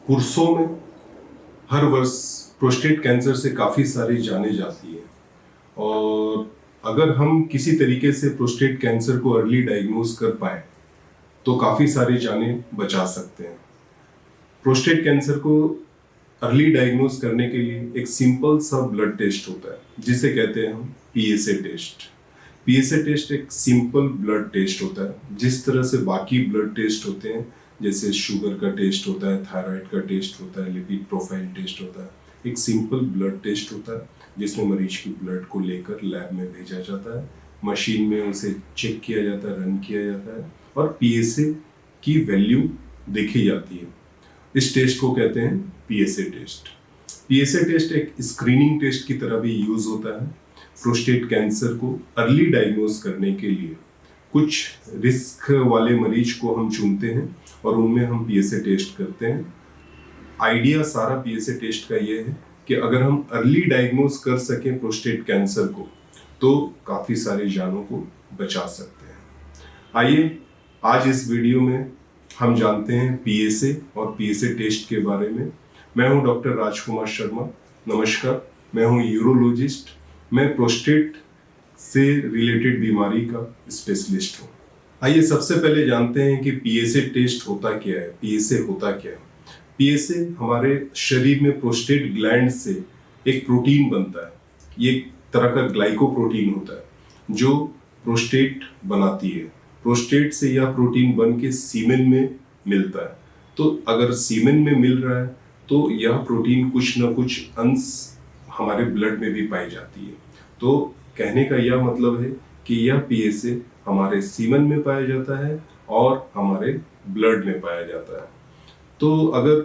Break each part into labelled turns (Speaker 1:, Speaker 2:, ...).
Speaker 1: पुरुषों में हर वर्ष प्रोस्टेट कैंसर से काफ़ी सारी जानें जाती हैं और अगर हम किसी तरीके से प्रोस्टेट कैंसर को अर्ली डायग्नोज कर पाए तो काफ़ी सारी जानें बचा सकते हैं। प्रोस्टेट कैंसर को अर्ली डायग्नोज करने के लिए एक सिंपल सा ब्लड टेस्ट होता है जिसे कहते हैं हम पीएसए टेस्ट। पीएसए टेस्ट एक सिंपल ब्लड टेस्ट होता है। जिस तरह से बाकी ब्लड टेस्ट होते हैं, जैसे शुगर का टेस्ट होता है, थायराइड का टेस्ट होता है, लिपिड प्रोफाइल टेस्ट होता है, एक सिंपल ब्लड टेस्ट होता है जिसमें मरीज की ब्लड को लेकर लैब में भेजा जाता है, मशीन में उसे चेक किया जाता है, रन किया जाता है और पीएसए की वैल्यू देखी जाती है। इस टेस्ट को कहते हैं पीएसए टेस्ट। पीएसए टेस्ट एक स्क्रीनिंग टेस्ट की तरह भी यूज होता है। प्रोस्टेट कैंसर को अर्ली डायग्नोज करने के लिए कुछ रिस्क वाले मरीज को हम चुनते हैं और उनमें हम पीएसए टेस्ट करते हैं। आइडिया सारा पीएसए टेस्ट का ये है कि अगर हम अर्ली डायग्नोज कर सकें प्रोस्टेट कैंसर को तो काफ़ी सारी जानों को बचा सकते हैं। आइए आज इस वीडियो में हम जानते हैं पीएसए और पीएसए टेस्ट के बारे में। मैं हूं डॉक्टर राजकुमार शर्मा। नमस्कार, मैं हूं यूरोलॉजिस्ट। मैं प्रोस्टेट से रिलेटेड बीमारी का स्पेशलिस्ट हूं। आइए सबसे पहले जानते हैं कि पीएसए टेस्ट होता क्या है, पीएसए होता क्या है। पीएसए हमारे शरीर में प्रोस्टेट ग्लैंड से एक प्रोटीन बनता है। ये एक तरह का ग्लाइकोप्रोटीन होता है जो प्रोस्टेट बनाती है। प्रोस्टेट से यह प्रोटीन बन के सीमेन में मिलता है। तो अगर सीमेन में मिल रहा है तो यह प्रोटीन कुछ ना कुछ अंश हमारे ब्लड में भी पाई जाती है। तो कहने का यह मतलब है कि यह पीएसए हमारे सीमेन में पाया जाता है और हमारे ब्लड में पाया जाता है। तो अगर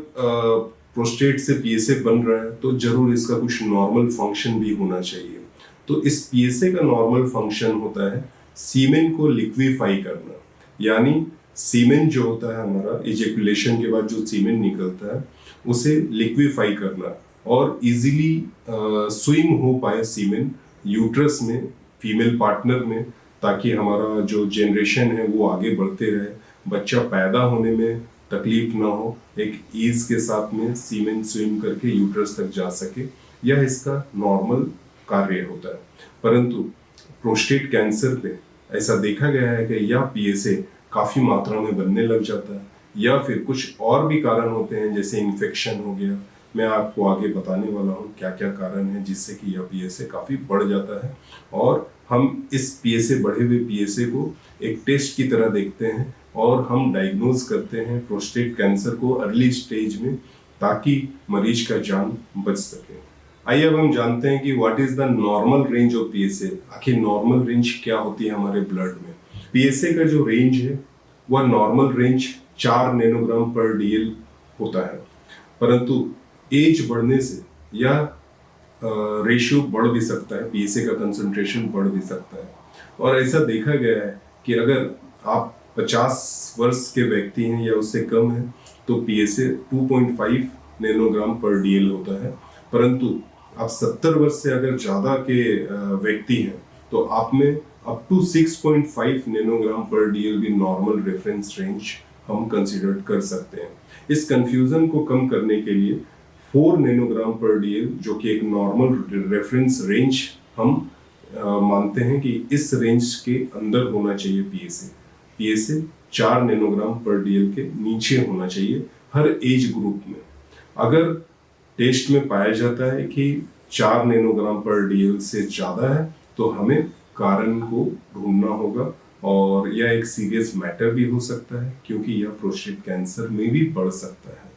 Speaker 1: प्रोस्टेट से पीएसए बन रहा है तो जरूर इसका कुछ नॉर्मल फंक्शन भी होना चाहिए। तो इस पीएसए का नॉर्मल फंक्शन होता है सीमेन को लिक्विफाई करना, यानी सीमेन जो होता है हमारा इजेकुलेशन के बाद जो सीमेन निकलता है उसे लिक्विफाई करना और इजीली स्विम हो पाए सीमेन यूट्रस में, फीमेल पार्टनर में, ताकि हमारा जो जनरेशन है वो आगे बढ़ते रहे, बच्चा पैदा होने में तकलीफ ना हो, एक ईज के साथ में सीमेन स्विम करके यूट्रस तक जा सके। यह इसका नॉर्मल कार्य होता है। परंतु प्रोस्टेट कैंसर पे ऐसा देखा गया है कि यह पीएसए काफी मात्रा में बनने लग जाता है या फिर कुछ और भी कारण होते हैं, जैसे इन्फेक्शन हो गया। मैं आपको आगे बताने वाला हूँ क्या क्या कारण है जिससे कि यह पीएसए काफी बढ़ जाता है और हम इस पीएसए, बढ़े हुए पीएसए को एक टेस्ट की तरह देखते हैं और हम डायग्नोज करते हैं प्रोस्टेट कैंसर को अर्ली स्टेज में ताकि मरीज का जान बच सके। आइए अब हम जानते हैं कि what is the normal range of PSA. आखिर नॉर्मल रेंज क्या होती है हमारे ब्लड में। पीएसए का जो रेंज है वह नॉर्मल रेंज 4 नैनोग्राम पर डीएल होता है, परंतु एज बढ़ने से यह रेशियो बढ़ भी सकता है, पीएसए का कंसंट्रेशन बढ़ भी सकता है। और ऐसा देखा गया है कि अगर आप 50 वर्ष के व्यक्ति हैं या उससे कम है तो पीएसए 2.5 नैनोग्राम पर डीएल होता है, परंतु आप 70 वर्ष से अगर ज़्यादा के व्यक्ति हैं तो आप में अप टू 6.5 नैनोग्राम पर डीएल भी नॉर्मल रेफरेंस रेंज हम कंसिडर कर सकते हैं। इस कंफ्यूजन को कम करने के लिए 4 नैनोग्राम पर डीएल, जो कि एक नॉर्मल रेफरेंस रेंज, हम मानते हैं कि इस रेंज के अंदर होना चाहिए पीएसए। पीएसए 4 नैनोग्राम पर डीएल के नीचे होना चाहिए हर एज ग्रुप में। अगर टेस्ट में पाया जाता है कि 4 नैनोग्राम पर डीएल से ज़्यादा है तो हमें कारण को ढूंढना होगा और यह एक सीरियस मैटर भी हो सकता है क्योंकि यह प्रोस्टेट कैंसर में भी बढ़ सकता है।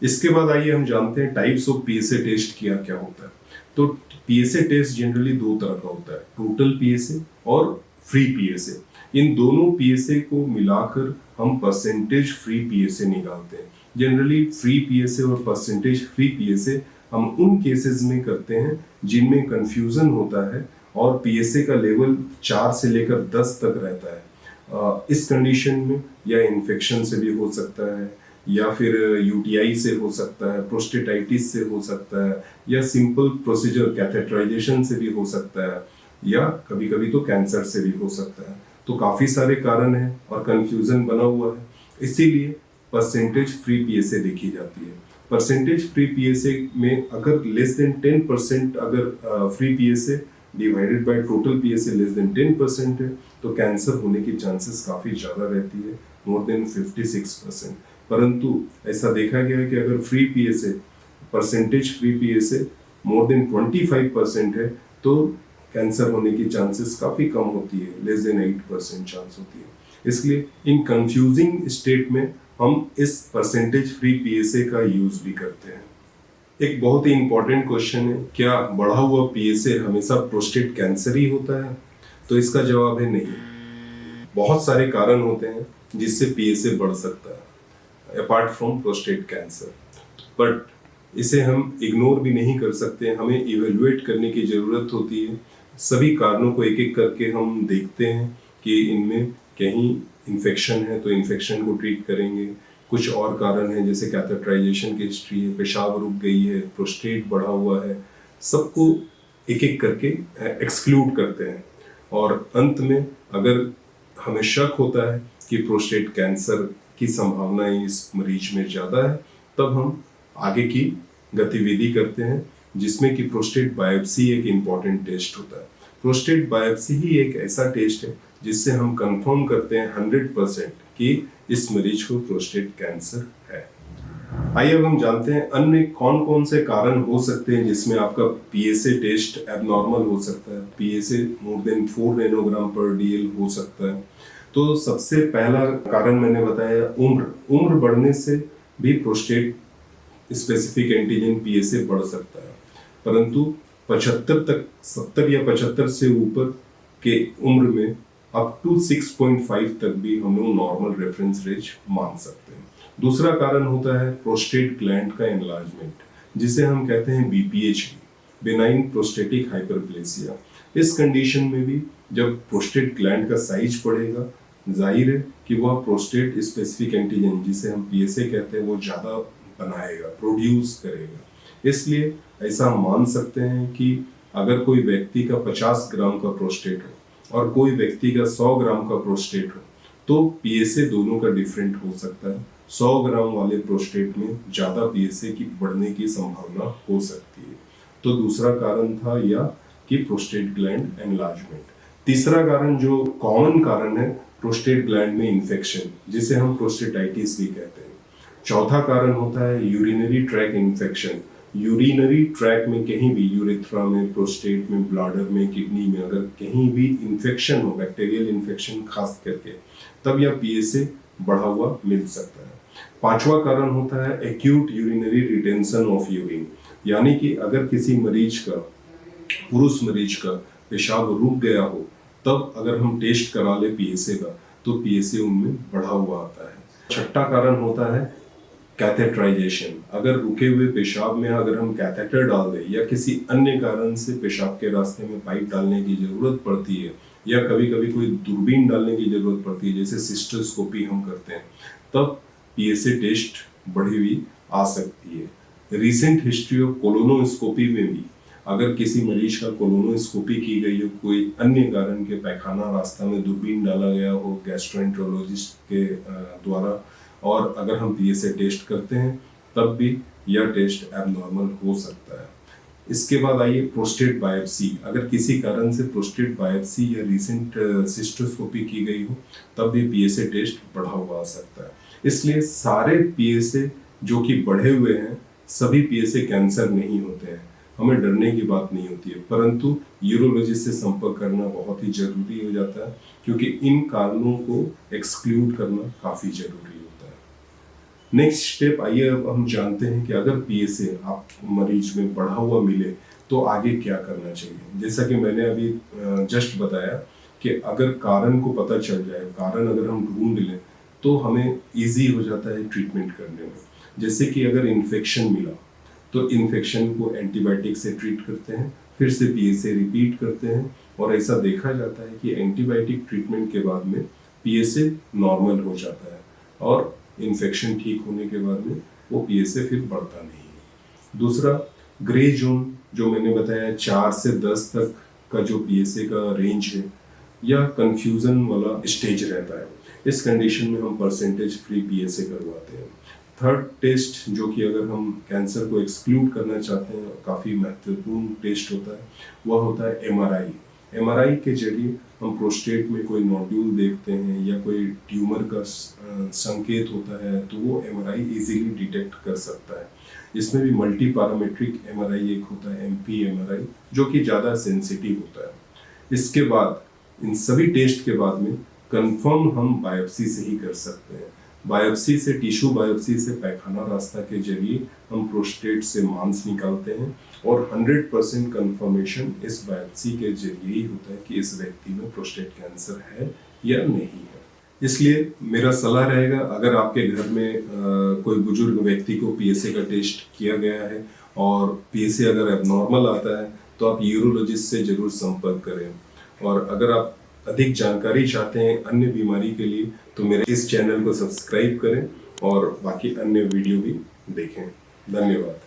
Speaker 1: इसके बाद आइए हम जानते हैं टाइप्स ऑफ पीएसए टेस्ट क्या क्या होता है। तो पीएसए टेस्ट जनरली 2 तरह का होता है, टोटल पीएसए और फ्री पीएसए। इन दोनों पीएसए को मिलाकर हम परसेंटेज फ्री पीएसए निकालते हैं। जनरली फ्री पीएसए और परसेंटेज फ्री पीएसए हम उन केसेस में करते हैं जिनमें कंफ्यूजन होता है और पीएसए का लेवल 4 से लेकर 10 तक रहता है। इस कंडीशन में या इन्फेक्शन से भी हो सकता है या फिर यूटीआई से हो सकता है, प्रोस्टेटाइटिस से हो सकता है या सिंपल प्रोसीजर कैथेटराइजेशन से भी हो सकता है या कभी कभी तो कैंसर से भी हो सकता है। तो काफ़ी सारे कारण हैं और कंफ्यूजन बना हुआ है। इसीलिए परसेंटेज फ्री पीएसए देखी जाती है। परसेंटेज फ्री पीएसए में अगर लेस देन 10% अगर free PSA divided by total PSA less than 10% है तो कैंसर होने की चांसेस काफ़ी ज़्यादा रहती है, मोर देन 56%। परंतु ऐसा देखा गया है कि अगर free PSA percentage free PSA more than 25% है तो कैंसर होने की चांसेस काफ़ी कम होती है, लेस देन 8% चांस होती है। इसलिए इन कंफ्यूजिंग स्टेट में हम इस परसेंटेज फ्री पीएसए का यूज भी करते हैं। एक बहुत ही इंपॉर्टेंट क्वेश्चन है, क्या बढ़ा हुआ पीएसए हमेशा प्रोस्टेट कैंसर ही होता है? तो इसका जवाब है नहीं। बहुत सारे कारण होते हैं जिससे पीएसए बढ़ सकता है apart from prostate cancer, but इसे हम इग्नोर भी नहीं कर सकते। हमें इवेल्युएट करने की जरूरत होती है। सभी कारणों को एक एक करके हम देखते हैं कि इनमें कहीं इन्फेक्शन है तो इन्फेक्शन को ट्रीट करेंगे। कुछ और कारण हैं जैसे कैथेटराइजेशन की हिस्ट्री है, पेशाब रुक गई है, प्रोस्टेट बढ़ा हुआ है, सबको एक एक करके एक्सक्लूड करते हैं। और अंत में अगर हमें शक होता है कि प्रोस्टेट कैंसर की संभावना इस मरीज में ज़्यादा है, तब हम आगे की गतिविधि करते हैं जिसमें कि प्रोस्टेट बायोप्सी एक इम्पॉर्टेंट टेस्ट होता है। प्रोस्टेट बायोप्सी ही एक ऐसा टेस्ट है जिससे हम कंफर्म करते हैं 100% कि इस मरीज को प्रोस्टेट कैंसर है। आइए अब हम जानते हैं अन्य कौन कौन से कारण हो सकते हैं जिसमें आपका पीएसए टेस्ट एबनॉर्मल हो सकता है। पीएसए मोर देन 4 नैनोग्राम पर डीएल हो सकता है। तो सबसे पहला कारण मैंने बताया उम्र बढ़ने से भी प्रोस्टेट स्पेसिफिक एंटीजन पीएसए बढ़ सकता है, परंतु 70 या 75 से ऊपर के उम्र में अप टू 6.5 तक भी हम लोग नॉर्मल रेफरेंस रेंज मान सकते हैं। दूसरा कारण होता है प्रोस्टेट ग्लैंड का एनलार्जमेंट, जिसे हम कहते हैं बीपीएच, बेनाइन प्रोस्टेटिक हाइपरप्लेसिया। इस कंडीशन में भी जब प्रोस्टेट ग्लैंड का साइज बढ़ेगा, जाहिर है कि वह प्रोस्टेट स्पेसिफिक एंटीजन जिसे हम पीएसए कहते हैं वो ज़्यादा बनाएगा, प्रोड्यूस करेगा। इसलिए ऐसा मान सकते हैं कि अगर कोई व्यक्ति का 50 ग्राम का प्रोस्टेट हो और कोई व्यक्ति का 100 ग्राम का प्रोस्टेट हो तो पीएसए दोनों का डिफरेंट हो सकता है। 100 ग्राम वाले प्रोस्टेट में ज़्यादा पीएसए की बढ़ने की संभावना हो सकती है। तो दूसरा कारण था या कि प्रोस्टेट ग्लैंड एनलार्जमेंट। तीसरा कारण जो कॉमन कारण है प्रोस्टेट ग्लैंड में इन्फेक्शन, जिसे हम प्रोस्टेटाइटिस भी कहते हैं। चौथा कारण होता है urinary track infection. Urinary track में कहीं भी, यूरेथ्रा में, प्रोस्टेट में, ब्लैडर में, किडनी में अगर कहीं भी इन्फेक्शन हो, बैक्टीरियल इन्फेक्शन खास करके, तब यह पीएसए बढ़ा हुआ मिल सकता है। पांचवा कारण होता है acute urinary retention of urine, यानी कि अगर किसी मरीज का, पुरुष मरीज का पेशाब रुक गया हो, तब अगर हम टेस्ट करा ले पीएसए का तो पीएसए उनमें बढ़ा हुआ आता है। छठा कारण होता है कैथेटराइजेशन। अगर रुके हुए पेशाब में अगर हम कैथेटर डाल दें या किसी अन्य कारण से पेशाब के रास्ते में पाइप डालने की जरूरत पड़ती है या कभी कभी कोई दूरबीन डालने की जरूरत पड़ती है, जैसे सिस्टोस्कोपी हम करते हैं, तब पीएसए टेस्ट बढ़ी हुई आ सकती है। रिसेंट हिस्ट्री ऑफ कोलोनोस्कोपी में भी अगर किसी मरीज का कोलोनोस्कोपी की गई हो, कोई अन्य कारण के पैखाना रास्ता में दूरबीन डाला गया हो गैस्ट्रोएंटरोलॉजिस्ट के द्वारा, और अगर हम पीएसए टेस्ट करते हैं तब भी यह टेस्ट एबनॉर्मल हो सकता है। इसके बाद आइए प्रोस्टेट बायोप्सी। अगर किसी कारण से प्रोस्टेट बायोप्सी या रिसेंट सिस्टोस्कोपी की गई हो तब भी पीएसए टेस्ट बढ़ा हुआ आ सकता है। इसलिए सारे पीएसए जो कि बढ़े हुए हैं, सभी पीएसए कैंसर नहीं होते हैं, हमें डरने की बात नहीं होती है, परंतु यूरोलॉजिस्ट से संपर्क करना बहुत ही जरूरी हो जाता है क्योंकि इन कारणों को एक्सक्लूड करना काफी जरूरी होता है। नेक्स्ट स्टेप आइए अब हम जानते हैं कि अगर पीएसए आप मरीज में बढ़ा हुआ मिले तो आगे क्या करना चाहिए। जैसा कि मैंने अभी जस्ट बताया कि अगर कारण को पता चल जाए, कारण अगर हम ढूंढ लें तो हमें इजी हो जाता है ट्रीटमेंट करने में। जैसे कि अगर इन्फेक्शन मिला तो इन्फेक्शन को एंटीबायोटिक से ट्रीट करते हैं, फिर से पीएसए रिपीट करते हैं, और ऐसा देखा जाता है कि एंटीबायोटिक ट्रीटमेंट के बाद में पीएसए नॉर्मल हो जाता है और इन्फेक्शन ठीक होने के बाद में वो पीएसए फिर बढ़ता नहीं है। दूसरा ग्रे जोन जो मैंने बताया 4 से 10 तक का जो पीएसए का रेंज है या कंफ्यूजन वाला स्टेज रहता है, इस कंडीशन में हम परसेंटेज फ्री पीएसए करवाते हैं। थर्ड टेस्ट जो कि अगर हम कैंसर को एक्सक्लूड करना चाहते हैं, काफ़ी महत्वपूर्ण टेस्ट होता है, वह होता है एमआरआई। एमआरआई के जरिए हम प्रोस्टेट में कोई नोड्यूल देखते हैं या कोई ट्यूमर का संकेत होता है तो वो एमआरआई इजीली डिटेक्ट कर सकता है। इसमें भी मल्टी पैरामीट्रिक एमआरआई एक होता है, एमपी एमआरआई, जो कि ज़्यादा सेंसिटिव होता है। इसके बाद इन सभी टेस्ट के बाद में कंफर्म हम बायोप्सी से ही कर सकते हैं। बायोप्सी से, टिश्यू बायोप्सी से पैखाना रास्ता के जरिए हम प्रोस्टेट से मांस निकालते हैं और 100% कंफर्मेशन इस बायोप्सी के जरिए ही होता है कि इस व्यक्ति में प्रोस्टेट कैंसर है या नहीं है। इसलिए मेरा सलाह रहेगा, अगर आपके घर में कोई बुजुर्ग व्यक्ति को पीएसए का टेस्ट किया गया है और पीएसए अगर एबनॉर्मल आता है तो आप यूरोलॉजिस्ट से जरूर संपर्क करें। और अगर आप अधिक जानकारी चाहते हैं अन्य बीमारी के लिए तो मेरे इस चैनल को सब्सक्राइब करें और बाकी अन्य वीडियो भी देखें। धन्यवाद।